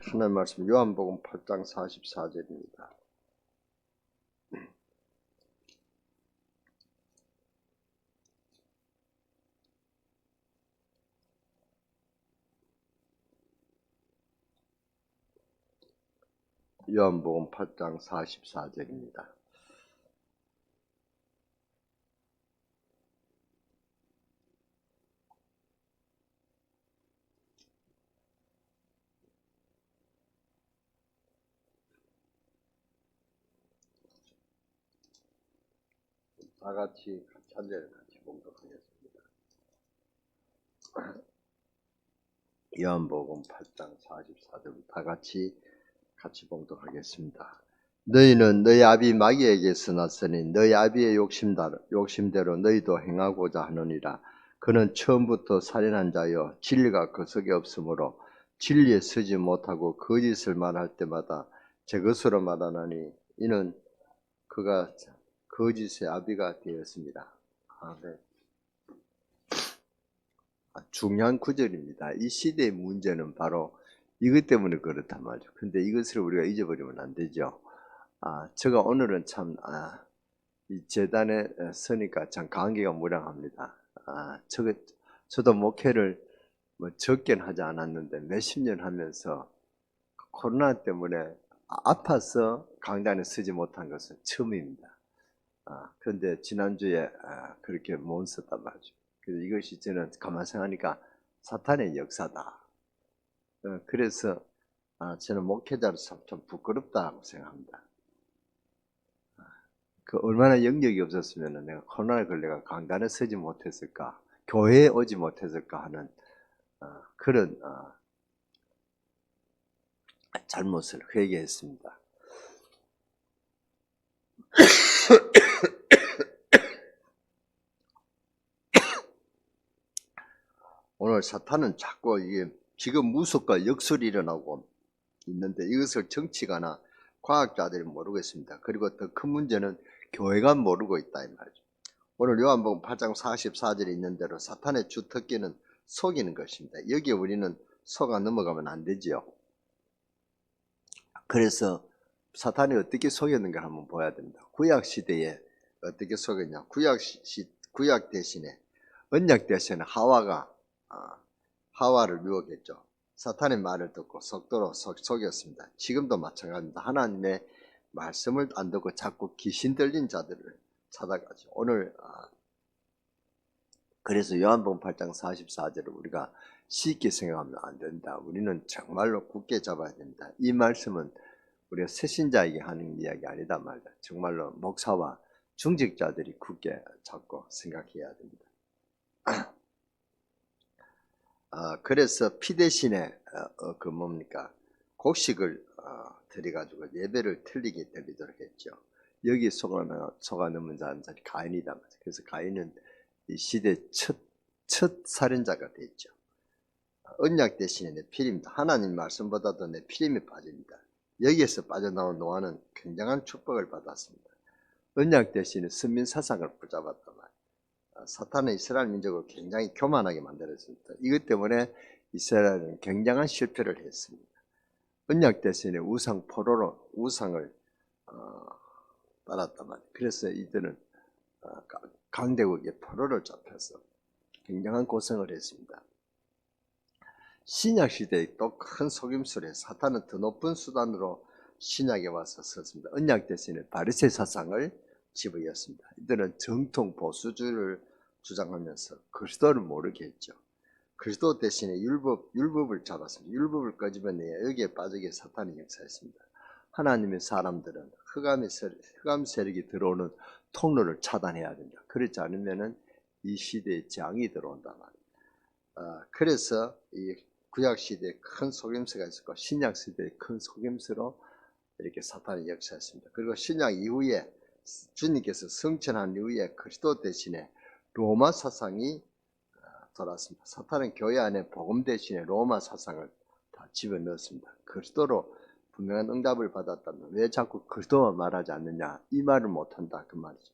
하나님 말씀 요한복음 8장 44절입니다. 요한복음 8장 44절입니다. 다 같이 앉아서 같이 봉독하겠습니다. 요한복음 8장 44절 다 같이 봉독하겠습니다. 너희는 너희 아비 마귀에게서 났으니 너희 아비의 욕심대로 너희도 행하고자 하느니라. 그는 처음부터 살인한 자여 진리가 그 속에 없으므로 진리에 서지 못하고 거짓을 말할 때마다 제 것으로 말하나니 이는 그가 거짓의 아비가 되었습니다. 네. 중요한 구절입니다. 이 시대의 문제는 바로 이것 때문에 그렇단 말이죠. 근데 이것을 우리가 잊어버리면 안 되죠. 제가 오늘은 참, 이 재단에 서니까 참 감개가 무량합니다. 저도 목회를 뭐 적게는 하지 않았는데 몇십 년 하면서 코로나 때문에 아파서 강단에 서지 못한 것은 처음입니다. 그런데 지난주에 그렇게 못 썼단 말이죠. 그래서 이것이 저는 가만 생각하니까 사탄의 역사다. 그래서 저는 목회자로서 좀 부끄럽다고 생각합니다. 얼마나 영역이 없었으면 내가 코로나에 걸려가 강단에 서지 못했을까, 교회에 오지 못했을까 하는 그런 잘못을 회개했습니다. 오늘 사탄은 자꾸 이게 지금 무속과 역술이 일어나고 있는데 이것을 정치가나 과학자들이 모르고 있습니다. 그리고 더 큰 문제는 교회가 모르고 있다 이 말이죠. 오늘 요한복음 8장 44절에 있는 대로 사탄의 주특기는 속이는 것입니다. 여기에 우리는 속아 넘어가면 안 되지요. 그래서 사탄이 어떻게 속였는가 한번 봐야 됩니다. 구약 시대에 어떻게 속였냐? 구약 대신에 언약 대신에 하와를 유혹했죠. 사탄의 말을 듣고 속도로 속였습니다. 지금도 마찬가지입니다. 하나님의 말씀을 안 듣고 자꾸 귀신 들린 자들을 찾아가죠. 오늘 그래서 요한복음 8장 44절을 우리가 쉽게 생각하면 안 된다. 우리는 정말로 굳게 잡아야 됩니다. 이 말씀은 우리가 새신자에게 하는 이야기 아니다 말이다. 정말로 목사와 중직자들이 굳게 잡고 생각해야 됩니다. 그래서 피 대신에 곡식을 드려가지고 예배를 틀리게 드리도록 했죠. 여기 속아 넘은 자는 가인이다. 그래서 가인은 이 시대 첫 살인자가 됐죠. 언약 대신에 네피림입니다. 하나님 말씀보다도 네피림에 빠집니다. 여기에서 빠져나온 노아는 굉장한 축복을 받았습니다. 언약 대신에 선민 사상을 붙잡았단 말이에요. 사탄은 이스라엘 민족을 굉장히 교만하게 만들었습니다. 이것 때문에 이스라엘은 굉장한 실패를 했습니다. 언약 대신에 우상 포로로 우상을 따랐단 말이에요. 그래서 이들은 강대국의 포로를 잡혀서 굉장한 고생을 했습니다. 신약 시대에 또 큰 속임수를 사탄은 더 높은 수단으로 신약에 와서 썼습니다. 언약 대신에 바리새 사상을 집어였습니다. 이들은 정통 보수주의를 주장하면서 그리스도를 모르게 했죠. 그리스도 대신에 율법을 잡았습니다. 율법을 끄집어내야 여기에 빠지게 사탄이 역사했습니다. 하나님의 사람들은 흑암 세력이 들어오는 통로를 차단해야 된다. 그렇지 않으면 이 시대에 재앙이 들어온단 말이에요. 그래서 이 구약 시대에 큰 속임수가 있었고 신약 시대에 큰 속임수로 이렇게 사탄이 역사했습니다. 그리고 신약 이후에 주님께서 성천한 이후에 그리스도 대신에 로마 사상이 돌았습니다. 사탄은 교회 안에 복음 대신에 로마 사상을 다 집어넣었습니다. 그리스도로 분명한 응답을 받았다면 왜 자꾸 그리스도만 말하지 않느냐, 이 말을 못한다 그 말이죠.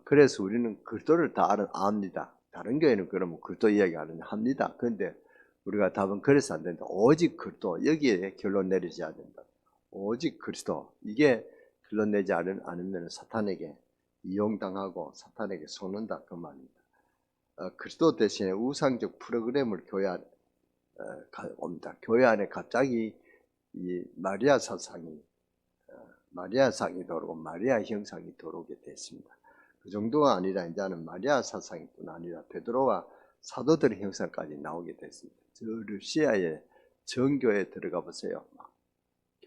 그래서 우리는 그리스도를 다 압니다. 다른 교회는 그러면 그리스도 이야기 안 합니다. 그런데 우리가 답은 그래서 안 된다. 오직 그리스도, 여기에 결론 내리지 않는다. 오직 그리스도, 이게 결론 내지 않으면 사탄에게 이용당하고 사탄에게 속는다 그 말입니다. 그리스도 대신에 우상적 프로그램을 교회 안에 옵니다. 교회 안에 갑자기 이 마리아 사상이 들어오고 마리아 형상이 들어오게 됐습니다. 그 정도가 아니라 이제는 마리아 사상뿐 아니라 베드로와 사도들의 형상까지 나오게 됐습니다. 저 러시아의 정교에 들어가 보세요.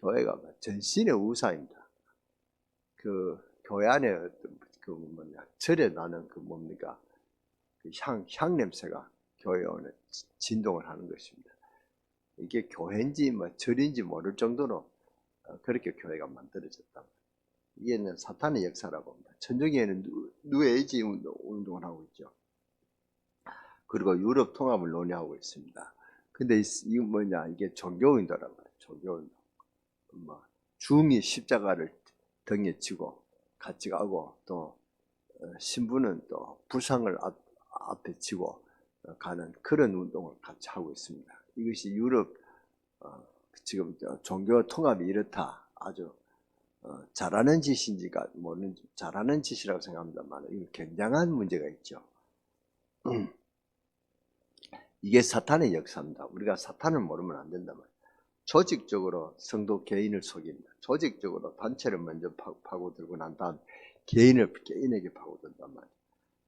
교회가 전신의 우상입니다. 그 교회 안에 절에 나는 그 뭡니까? 그 향 냄새가 교회 안에 진동을 하는 것입니다. 이게 교회인지 절인지 모를 정도로 그렇게 교회가 만들어졌다. 이게 사탄의 역사라고 합니다. 천주교에는 뉴에이지 운동을 하고 있죠. 그리고 유럽 통합을 논의하고 있습니다. 근데 이게 뭐냐? 이게 종교운동이란 말이에요. 종교운동. 중이 십자가를 등에 지고 같이 가고 또 신부는 또 부상을 앞에 지고 가는 그런 운동을 같이 하고 있습니다. 이것이 유럽 지금 종교 통합이 이렇다. 아주 잘하는 짓인지가 모르는 잘하는 짓이라고 생각합니다만 이거 굉장한 문제가 있죠. 이게 사탄의 역사입니다. 우리가 사탄을 모르면 안 된단 말이에요. 조직적으로 성도 개인을 속입니다. 조직적으로 단체를 먼저 파고들고 난 다음 개인에게 파고든단 말이에요.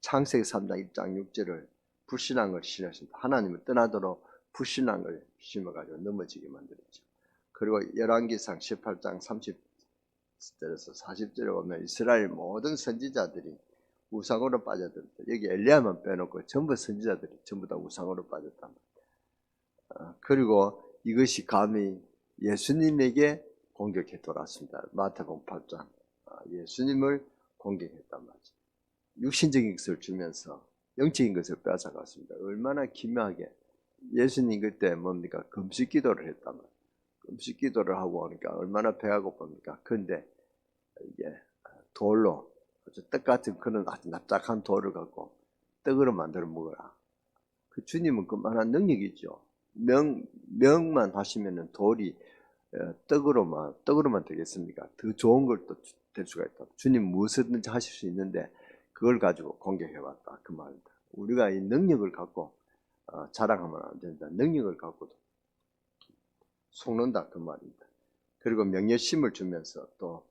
창세기 3장 1장 6절을 불신한 걸 신었습니다. 하나님을 떠나도록 불신한 걸 심어가지고 넘어지게 만들었죠. 그리고 열왕기상 18장 30절에서 40절에 보면 이스라엘 모든 선지자들이 우상으로 빠져들었다. 여기 엘리야만 빼놓고 전부 선지자들이 전부 다 우상으로 빠졌단 말이에요. 그리고 이것이 감히 예수님에게 공격해 돌았습니다. 마태복음 8장 예수님을 공격했단 말이죠. 육신적인 것을 주면서 영적인 것을 빼앗아갔습니다. 얼마나 기묘하게 예수님 그때 뭡니까? 금식 기도를 했단 말이에요. 금식 기도를 하고 오니까 얼마나 배가 고픕니까? 그런데 이게 돌로 떡같은 그런 아주 납작한 돌을 갖고 떡으로 만들어 먹어라. 그 주님은 그만한 능력이 있죠. 명만 하시면은 돌이 떡으로만 되겠습니까? 더 좋은 걸 또 될 수가 있다. 주님 무엇이든지 하실 수 있는데 그걸 가지고 공격해봤다 그 말입니다. 우리가 이 능력을 갖고 자랑하면 안 된다. 능력을 갖고도 속는다 그 말입니다. 그리고 명예심을 주면서 또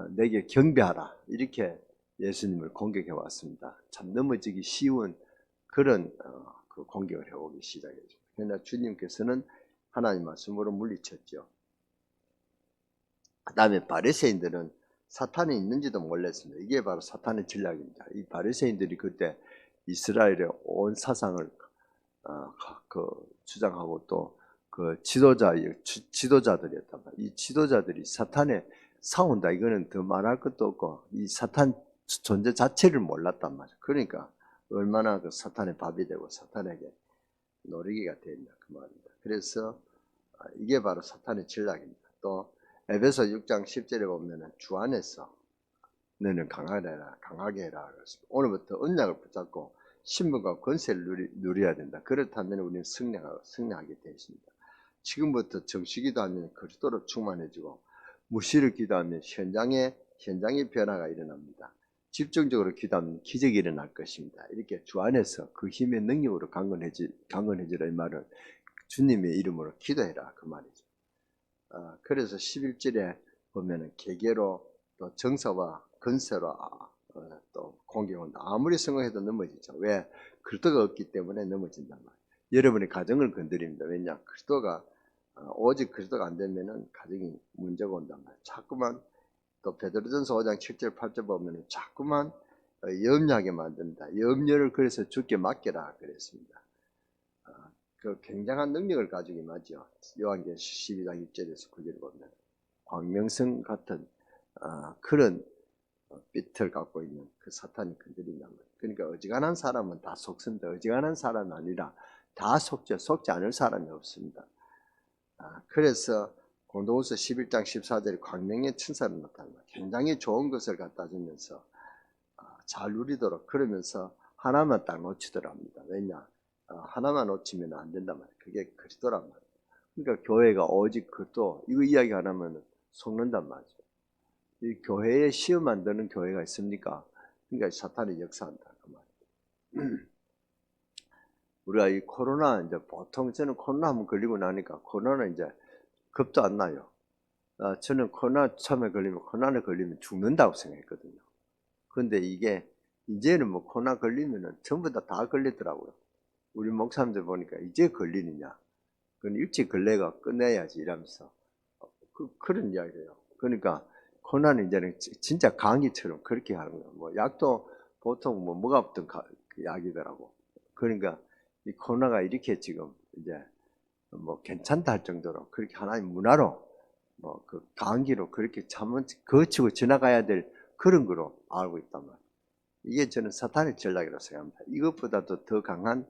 내게 경배하라 이렇게 예수님을 공격해 왔습니다. 참 넘어지기 쉬운 그런 그 공격을 해오기 시작했죠. 그러나 주님께서는 하나님 말씀으로 물리쳤죠. 그 다음에 바리새인들은 사탄이 있는지도 몰랐습니다. 이게 바로 사탄의 전략입니다. 이 바리새인들이 그때 이스라엘의 온 사상을 주장하고 또 그 지도자들이었단 말이에요. 이 지도자들이 사탄에 싸운다. 이거는 더 말할 것도 없고 이 사탄 존재 자체를 몰랐단 말이에요. 그러니까 얼마나 그 사탄의 밥이 되고 사탄에게 노리기가 됐냐 그 말입니다. 그래서 이게 바로 사탄의 전략입니다. 또 에베소 6장 10절에 보면은 주 안에서 너는 강하게 해라. 그렇습니다. 오늘부터 언약을 붙잡고 신분과 권세를 누려야 된다. 그렇다면 우리는 승리하게 되어 있습니다. 지금부터 정식 기도하면 그리스도로 충만해지고 무시를 기도하면 현장의 변화가 일어납니다. 집중적으로 기도하면 기적이 일어날 것입니다. 이렇게 주 안에서 그 힘의 능력으로 강건해지라 이 말은 주님의 이름으로 기도해라 그 말이죠. 그래서 11절에 보면은 계계로 또 정사와 건세로 또 공격한다. 아무리 성공해도 넘어지죠. 왜? 그리스도가 없기 때문에 넘어진단 말이에요. 여러분의 가정을 건드립니다. 왜냐? 오직 그리스도가 안 되면은 가정이 문제가 온단 말이에요. 자꾸만 또 베드로전서 5장 7절 8절 보면은 자꾸만 염려하게 만든다. 염려를 그래서 주께 맡겨라 그랬습니다. 그 굉장한 능력을 가지고 임하죠. 요한계시록 12장 6절에서 9절을 보면 광명성 같은 그런 빛을 갖고 있는 그 사탄이 건드린단 말이에요. 그러니까 어지간한 사람은 다 속습니다. 어지간한 사람은 아니라 다 속죠. 속지 않을 사람이 없습니다. 그래서 고린도후서 11장 14절에 광명의 천사를 나타납니다. 굉장히 좋은 것을 갖다 주면서 잘 누리도록 그러면서 하나만 딱 놓치더랍니다. 왜냐? 하나만 놓치면 안 된단 말이에요. 그게 그리스도란 말이에요. 그러니까 교회가 오직 그리스도 이거 이야기 안 하면 속는단 말이죠. 이 교회에 시험 만드는 교회가 있습니까? 그러니까 사탄이 역사한다 그 말이에요. 우리가 이 코로나 이제 보통 저는 코로나 한번 걸리고 나니까 코로나 이제 겁도 안 나요. 저는 코로나 처음에 걸리면 코로나에 걸리면 죽는다고 생각했거든요. 그런데 이게 이제는 뭐 코로나 걸리면은 전부 다 걸리더라고요. 우리 목사님들 보니까 이제 걸리느냐? 그건 일찍 걸레가 끝내야지 이러면서 그런 이야기예요. 그러니까 코로나는 이제는 진짜 감기처럼 그렇게 하는 거예요. 뭐 약도 보통 뭐가 없던 약이더라고. 그러니까 이 코로나가 이렇게 지금 이제 뭐 괜찮다 할 정도로 그렇게 하나의 문화로 뭐 그 감기로 그렇게 참은 거치고 지나가야 될 그런 거로 알고 있단 말이에요. 이게 저는 사탄의 전략이라고 생각합니다. 이것보다도 더 강한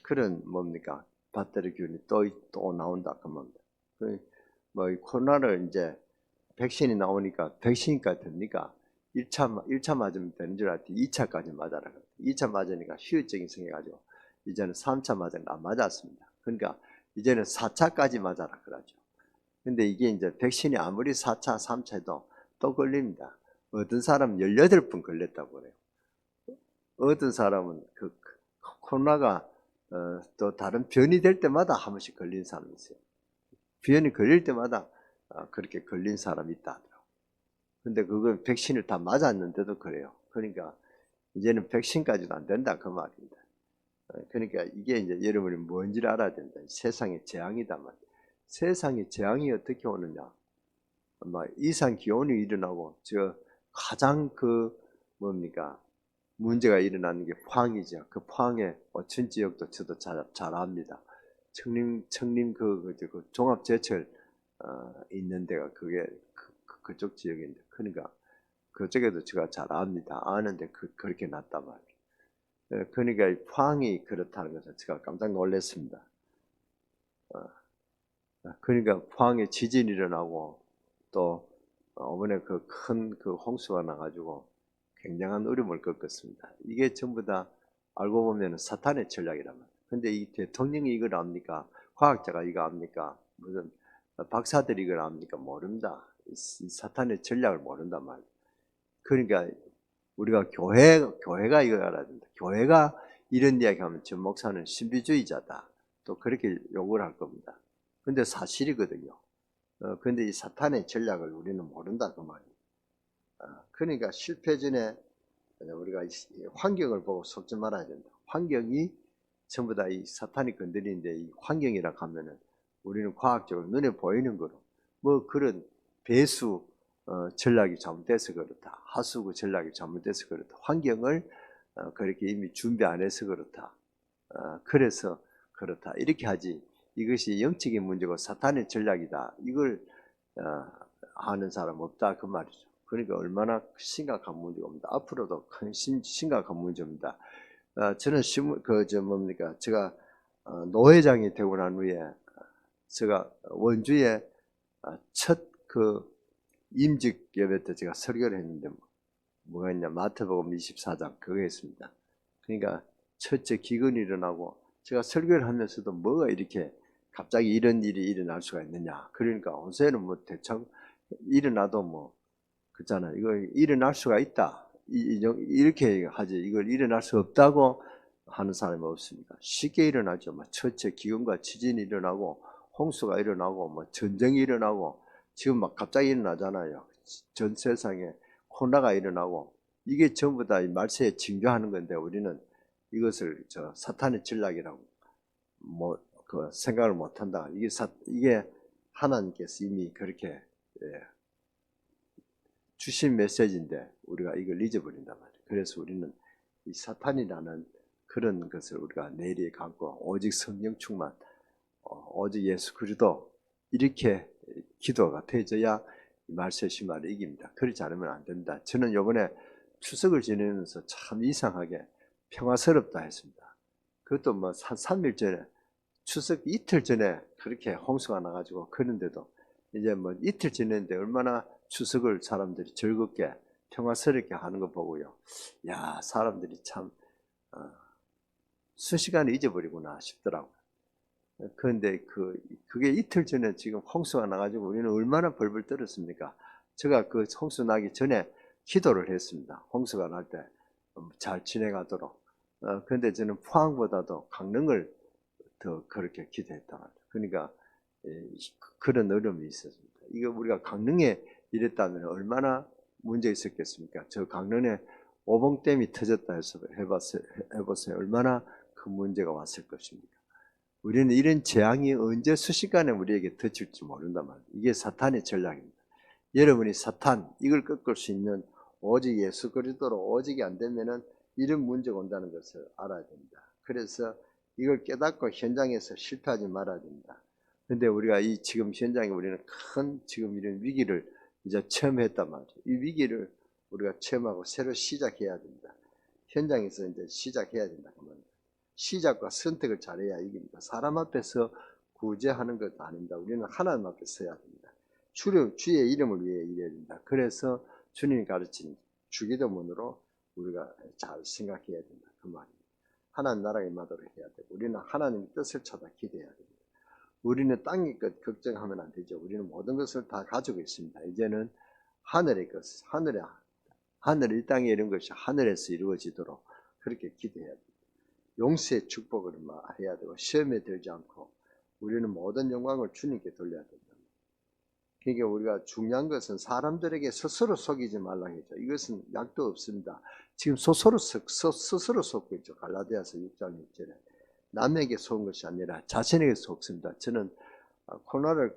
그런 뭡니까 배터리균이 또 나온다 그 말입니다. 뭐 코로나를 이제 백신이 나오니까 백신까지 됩니까? 1차 맞으면 되는 줄 알았더니 2차까지 맞아라. 2차 맞으니까 휴유증이 생겨가지고 이제는 3차 맞으니까 안 맞았습니다. 그러니까 이제는 4차까지 맞아라 그러죠. 근데 이게 이제 백신이 아무리 4차, 3차도 또 걸립니다. 어떤 사람은 18번 걸렸다고 그래요. 어떤 사람은 코로나가 또 다른 변이 될 때마다 한 번씩 걸린 사람이 있어요. 변이 걸릴 때마다 그렇게 걸린 사람이 있다 하더라고요. 근데 그건 백신을 다 맞았는데도 그래요. 그러니까 이제는 백신까지도 안 된다 그 말입니다. 그러니까 이게 이제 여러분이 뭔지를 알아야 된다. 세상의 재앙이다 말이에요. 세상의 재앙이 어떻게 오느냐? 이상 기온이 일어나고 가장 뭡니까 문제가 일어나는 게 포항이죠. 그 포항의 어촌 지역도 저도 잘 압니다. 청림 그 종합제철 있는 데가 그게 그쪽 지역인데 그러니까 그쪽에도 제가 잘 압니다. 아는데 그렇게 났단 말이에요. 그러니까 포항이 그렇다는 것을 제가 깜짝 놀랐습니다. 그러니까 포항에 지진이 일어나고 또 이번에 그 큰 홍수가 나가지고 굉장한 어려움을 겪었습니다. 이게 전부 다 알고 보면 사탄의 전략이란 말이에요. 근데 이 대통령이 이걸 압니까? 과학자가 이거 압니까? 무슨 박사들이 이걸 압니까? 모릅니다. 이 사탄의 전략을 모른단 말이에요. 그러니까 우리가 교회가 이걸 알아야 된다. 교회가 이런 이야기 하면 전 목사는 신비주의자다. 또 그렇게 욕을 할 겁니다. 근데 사실이거든요. 근데 이 사탄의 전략을 우리는 모른다 그 말이에요. 그러니까 실패 전에 우리가 환경을 보고 속지 말아야 된다. 환경이 전부 다 이 사탄이 건드리는데 이 환경이라 하면은 우리는 과학적으로 눈에 보이는 거로 뭐 그런 배수 전략이 잘못돼서 그렇다. 하수구 전략이 잘못돼서 그렇다. 환경을 그렇게 이미 준비 안 해서 그렇다. 그래서 그렇다. 이렇게 하지. 이것이 영적인 문제고 사탄의 전략이다. 이걸 하는 사람 없다 그 말이죠. 그러니까 얼마나 심각한 문제입니다. 앞으로도 큰 심각한 문제입니다. 저는 제가 노회장이 되고 난 후에 제가 원주에 첫 임직 예배 때 제가 설교를 했는데 뭐가 있냐 마태복음 24장 그거 했습니다. 그러니까 첫째 기근이 일어나고 제가 설교를 하면서도 뭐가 이렇게 갑자기 이런 일이 일어날 수가 있느냐. 그러니까 요새는 뭐 대충 일어나도 뭐 그렇잖아. 이거 일어날 수가 있다. 이렇게 하지. 이걸 일어날 수 없다고 하는 사람이 없습니다. 쉽게 일어나죠. 뭐 첫째 기근과 지진이 일어나고 홍수가 일어나고 뭐 전쟁이 일어나고 지금 막 갑자기 일어나잖아요. 전 세상에 코로나가 일어나고 이게 전부 다 이 말세에 징조하는 건데 우리는 이것을 사탄의 전략이라고 생각을 못 한다. 이게 하나님께서 이미 그렇게 주신 메시지인데 우리가 이걸 잊어버린단 말이에요. 그래서 우리는 이 사탄이라는 그런 것을 우리가 내리에 감고 오직 성령 충만, 오직 예수 그리스도 이렇게 기도가 되어져야 말세 심화를 이깁니다. 그렇지 않으면 안 됩니다. 저는 이번에 추석을 지내면서 참 이상하게 평화스럽다 했습니다. 그것도 뭐 3일 전에 추석 이틀 전에 그렇게 홍수가 나가지고 그런데도 이제 뭐 이틀 지냈는데 얼마나 추석을 사람들이 즐겁게 평화스럽게 하는 거 보고요. 야, 사람들이 참 순식간에 잊어버리구나 싶더라고요. 그런데 그게 이틀 전에 지금 홍수가 나가지고 우리는 얼마나 벌벌 떨었습니까? 제가 그 홍수 나기 전에 기도를 했습니다. 홍수가 날 때 잘 지내가도록. 그런데 저는 포항보다도 강릉을 더 그렇게 기도했단 말이에요. 그러니까 그런 어려움이 있었습니다. 이거 우리가 강릉에 이랬다면 얼마나 문제 있었겠습니까? 저 강릉에 오봉댐이 터졌다 해서 해보세요. 얼마나 큰 문제가 왔을 것입니까? 우리는 이런 재앙이 언제 순식간에 우리에게 덮칠지 모른단 말이에요. 이게 사탄의 전략입니다. 여러분이 사탄 이걸 꺾을 수 있는 오직 예수 그리스도로 오직이 안 되면은 이런 문제가 온다는 것을 알아야 됩니다. 그래서 이걸 깨닫고 현장에서 실패하지 말아야 됩니다. 근데 우리가 이 지금 현장에 우리는 큰 지금 이런 위기를 이제 체험했단 말이죠. 이 위기를 우리가 체험하고 새로 시작해야 됩니다. 현장에서 이제 시작해야 된다. 그 말입니다. 시작과 선택을 잘해야 이깁니다. 사람 앞에서 구제하는 것도 아닙니다. 우리는 하나님 앞에 서야 됩니다. 주의 이름을 위해 일해야 된다. 그래서 주님이 가르친 주기도문으로 우리가 잘 생각해야 된다. 그 말입니다. 하나님 나라에 임하도록 해야 되고 우리는 하나님의 뜻을 찾아 기도해야 됩니다. 우리는 땅의 것 걱정하면 안 되죠. 우리는 모든 것을 다 가지고 있습니다. 이제는 하늘의 것, 하늘 이 땅에 이런 것이 하늘에서 이루어지도록 그렇게 기도해야 됩니다. 용서의 축복을 해야 되고 시험에 들지 않고 우리는 모든 영광을 주님께 돌려야 된다. 그러니까 우리가 중요한 것은 사람들에게 스스로 속이지 말라 했죠. 이것은 약도 없습니다. 지금 스스로 속고 있죠. 갈라디아서 6장 6절에. 남에게 속은 것이 아니라 자신에게 속습니다. 저는 코로나를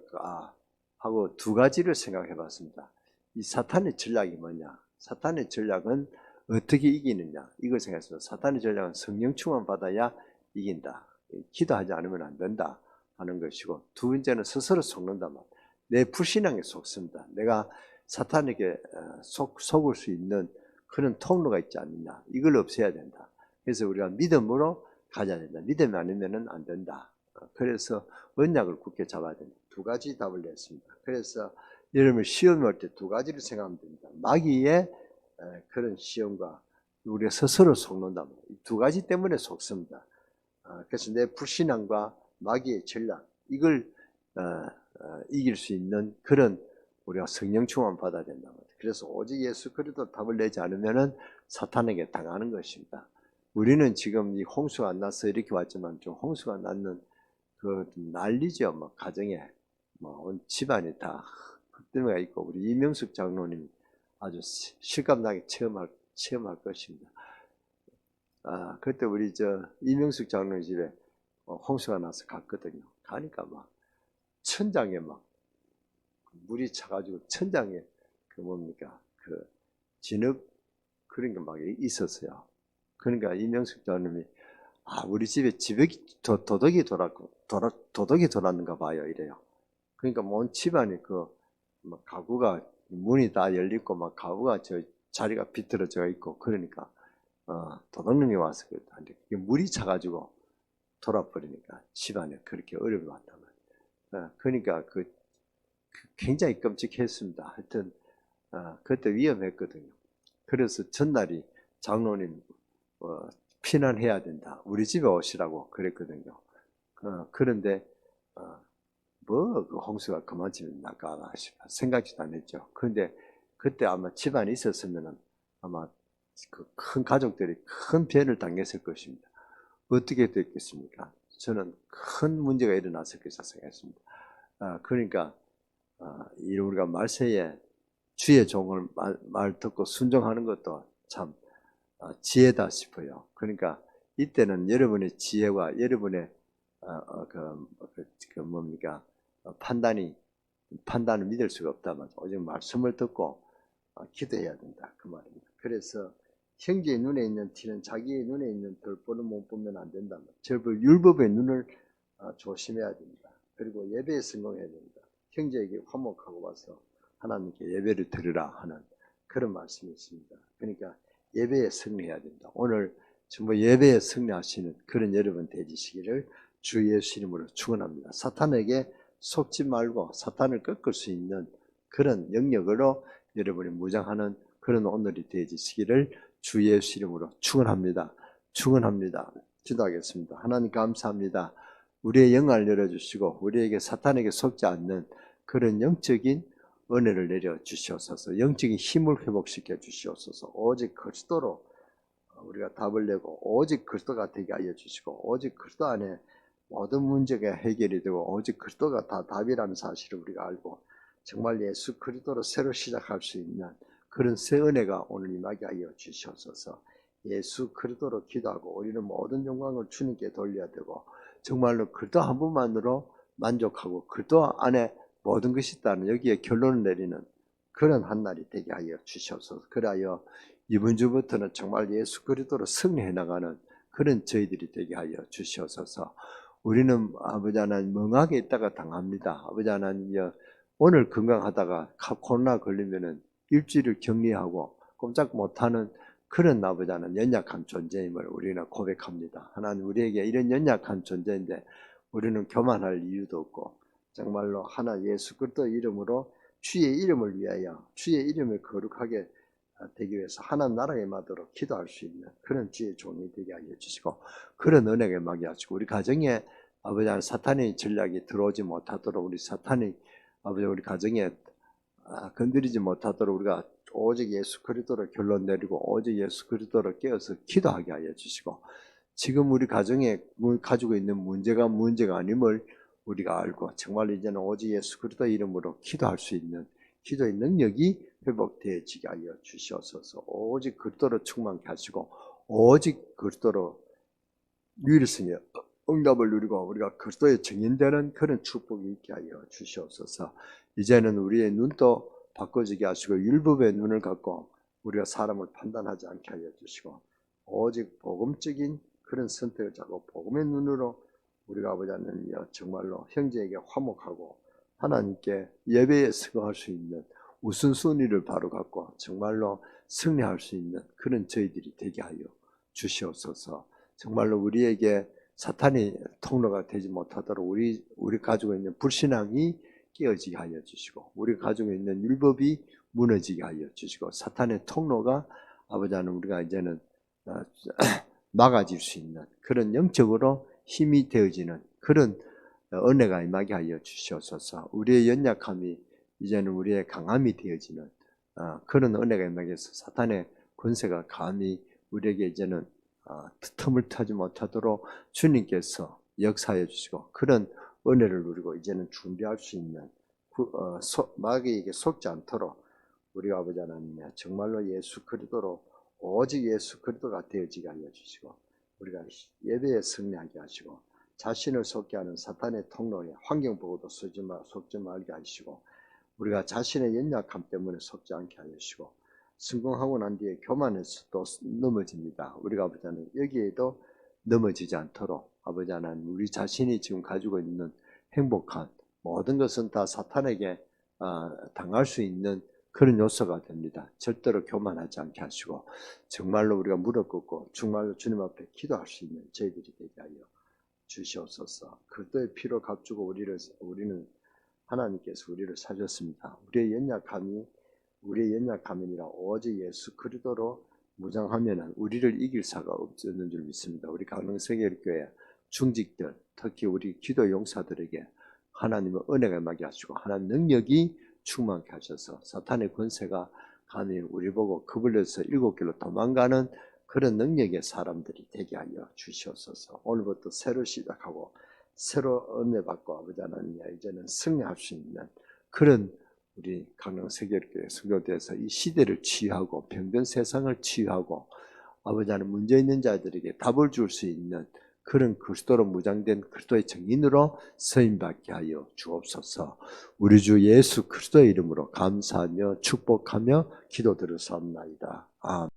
하고 두 가지를 생각해 봤습니다. 이 사탄의 전략이 뭐냐? 사탄의 전략은 어떻게 이기느냐? 이걸 생각해서 사탄의 전략은 성령 충만 받아야 이긴다. 기도하지 않으면 안 된다 하는 것이고 두 번째는 스스로 속는다 말. 내 불신앙에 속습니다. 내가 사탄에게 속을 수 있는 그런 통로가 있지 않느냐. 이걸 없애야 된다. 그래서 우리가 믿음으로 가져야 된다. 믿음이 아니면 안 된다. 그래서 언약을 굳게 잡아야 된다. 두 가지 답을 냈습니다. 그래서 여러분 시험을 할 때 두 가지를 생각하면 됩니다. 마귀의 그런 시험과 우리가 스스로 속는다. 두 가지 때문에 속습니다. 그래서 내 불신앙과 마귀의 전략 이걸 이길 수 있는 그런 우리가 성령 충만 받아야 된다. 그래서 오직 예수 그리스도 답을 내지 않으면은 사탄에게 당하는 것입니다. 우리는 지금 이 홍수가 안 나서 이렇게 왔지만 좀 홍수가 났는 그 난리죠. 뭐 가정에 온 집안이 다 흙들매가 있고 우리 이명숙 장로님 아주 실감나게 체험할 것입니다. 그때 우리 이명숙 장로님 집에 홍수가 나서 갔거든요. 가니까 막 천장에 막 물이 차가지고 천장에 그 진흙 그런 게 막 있었어요. 그러니까 이명숙 장로님이 우리 집에 도둑이 돌았는가 봐요 이래요. 그러니까 온 집안이 가구가 문이 다 열리고 막 가구가 자리가 비틀어져 있고 그러니까 도둑놈이 와서 그랬다는데 물이 차가지고 돌아버리니까 집안에 그렇게 어려움이 왔단 말이에요. 그러니까 굉장히 끔찍했습니다. 하여튼 그때 위험했거든요. 그래서 전날이 장로님 피난해야 된다. 우리 집에 오시라고 그랬거든요. 그런데 그 홍수가 그만쯤 나가나 싶어 생각지도 안 했죠. 그런데 그때 아마 집안에 있었으면 아마 그 큰 가족들이 큰 피해를 당했을 것입니다. 어떻게 됐겠습니까? 저는 큰 문제가 일어났을 것이라 생각했습니다. 그러니까 우리가 말세에 주의 종을 말 듣고 순종하는 것도 참 지혜다 싶어요. 그러니까 이때는 여러분의 지혜와 여러분의 판단을 믿을 수가 없다면 오직 말씀을 듣고 기도해야 된다 그 말입니다. 그래서 형제의 눈에 있는 티는 자기의 눈에 있는 돌보는 못 보면 안 된다면 율법의 눈을 조심해야 됩니다. 그리고 예배에 성공해야 됩니다. 형제에게 화목하고 와서 하나님께 예배를 드리라 하는 그런 말씀이 있습니다. 그러니까 예배에 승리해야 된다. 오늘 정말 예배에 승리하시는 그런 여러분 되시기를 주 예수 이름으로 축원합니다. 사탄에게 속지 말고 사탄을 꺾을 수 있는 그런 영역으로 여러분이 무장하는 그런 오늘이 되시기를 주 예수 이름으로 축원합니다. 축원합니다. 기도하겠습니다. 하나님 감사합니다. 우리의 영을 열어주시고 우리에게 사탄에게 속지 않는 그런 영적인 은혜를 내려주시옵소서. 영적인 힘을 회복시켜 주시옵소서. 오직 그리스도로 우리가 답을 내고 오직 그리스도가 되게 하여 주시고 오직 그리스도 안에 모든 문제가 해결이 되고 오직 그리스도가 다 답이라는 사실을 우리가 알고 정말 예수 그리스도로 새로 시작할 수 있는 그런 새 은혜가 오늘 임하게 하여 주시옵소서. 예수 그리스도로 기도하고 우리는 모든 영광을 주님께 돌려야 되고 정말로 그리스도 한 분만으로 만족하고 그리스도 안에 모든 것이 있다는 여기에 결론을 내리는 그런 한 날이 되게 하여 주시옵소서. 그리하여 이번 주부터는 정말 예수 그리스도로 승리해 나가는 그런 저희들이 되게 하여 주시옵소서. 우리는 아버지 하나님 멍하게 있다가 당합니다. 아버지 하나님 오늘 건강하다가 코로나 걸리면은 일주일을 격리하고 꼼짝 못하는 그런 아버지 하나님 연약한 존재임을 우리는 고백합니다. 하나님 우리에게 이런 연약한 존재인데 우리는 교만할 이유도 없고 정말로 하나 예수 그리스도 이름으로 주의 이름을 위하여 주의 이름을 거룩하게 되기 위해서 하나님 나라에 임하도록 기도할 수 있는 그런 주의 종이 되게 하여 주시고 그런 은혜가 임하게 하시고 우리 가정에 아버지 하나님 사탄의 전략이 들어오지 못하도록 우리 사탄이 아버지 우리 가정에 건드리지 못하도록 우리가 오직 예수 그리스도로 결론 내리고 오직 예수 그리스도로 깨어서 기도하게 하여 주시고 지금 우리 가정에 가지고 있는 문제가 아님을 우리가 알고 정말 이제는 오직 예수 그리스도 이름으로 기도할 수 있는 기도의 능력이 회복되어지게 하여 주시옵소서. 오직 그리스도로 충만케 하시고 오직 그리스도로 유일성의 응답을 누리고 우리가 그리스도의 증인되는 그런 축복이 있게 하여 주시옵소서. 이제는 우리의 눈도 바꿔지게 하시고 율법의 눈을 갖고 우리가 사람을 판단하지 않게 하여 주시고 오직 복음적인 그런 선택을 하고 복음의 눈으로 우리가 아버지 하나님 정말로 형제에게 화목하고 하나님께 예배에 승할 수 있는 우선순위를 바로 갖고 정말로 승리할 수 있는 그런 저희들이 되게 하여 주시옵소서. 정말로 우리에게 사탄이 통로가 되지 못하도록 우리 가지고 있는 불신앙이 깨어지게 하여 주시고 우리가 가지고 있는 율법이 무너지게 하여 주시고 사탄의 통로가 아버지 하나님 우리가 이제는 막아질 수 있는 그런 영적으로 힘이 되어지는 그런 은혜가 임하게 하여 주시옵소서. 우리의 연약함이 이제는 우리의 강함이 되어지는 그런 은혜가 임하게 해서 사탄의 권세가 감히 우리에게 이제는 틈을 타지 못하도록 주님께서 역사해 주시고 그런 은혜를 누리고 이제는 준비할 수 있는 마귀에게 속지 않도록 우리가 아버지 하나님 정말로 예수 그리스도로 오직 예수 그리스도가 되어지게 하여 주시고 우리가 예배에 승리하게 하시고 자신을 속게 하는 사탄의 통로에 환경 보고도 속지 말게 하시고 우리가 자신의 연약함 때문에 속지 않게 하여 주시고 성공하고 난 뒤에 교만해서 또 넘어집니다. 우리가 아버지 하나님 여기에도 넘어지지 않도록 아버지 하나님 우리 자신이 지금 가지고 있는 행복한 모든 것은 다 사탄에게 당할 수 있는 그런 요소가 됩니다. 절대로 교만하지 않게 하시고 정말로 우리가 무릎 꿇고 정말로 주님 앞에 기도할 수 있는 저희들이 되게 하여 주시옵소서. 그리스도의 피로 값주고 우리는 하나님께서 우리를 사셨습니다. 우리의 연약함이니라 오직 예수 그리스도로 무장하면은 우리를 이길 사가 없는 줄 믿습니다. 우리 강릉세계교회 중직들 특히 우리 기도 용사들에게 하나님의 은혜가 임하게 하시고 하나님 능력이 충만케 하셔서 사탄의 권세가 감히 우리 보고 그불려서 7길로 도망가는 그런 능력의 사람들이 되게 하여 주시옵소서. 오늘부터 새로 시작하고 새로 은혜 받고 아버지 하나님 이제는 승리할 수 있는 그런 우리 강릉세계교회 선교대에서 이 시대를 치유하고 병든 세상을 치유하고 아버지 하나님 문제 있는 자들에게 답을 줄 수 있는 그런 그리스도로 무장된 그리스도의 증인으로 쓰임받게 하여 주옵소서. 우리 주 예수 그리스도의 이름으로 감사하며 축복하며 기도드렸사옵나이다. 아멘.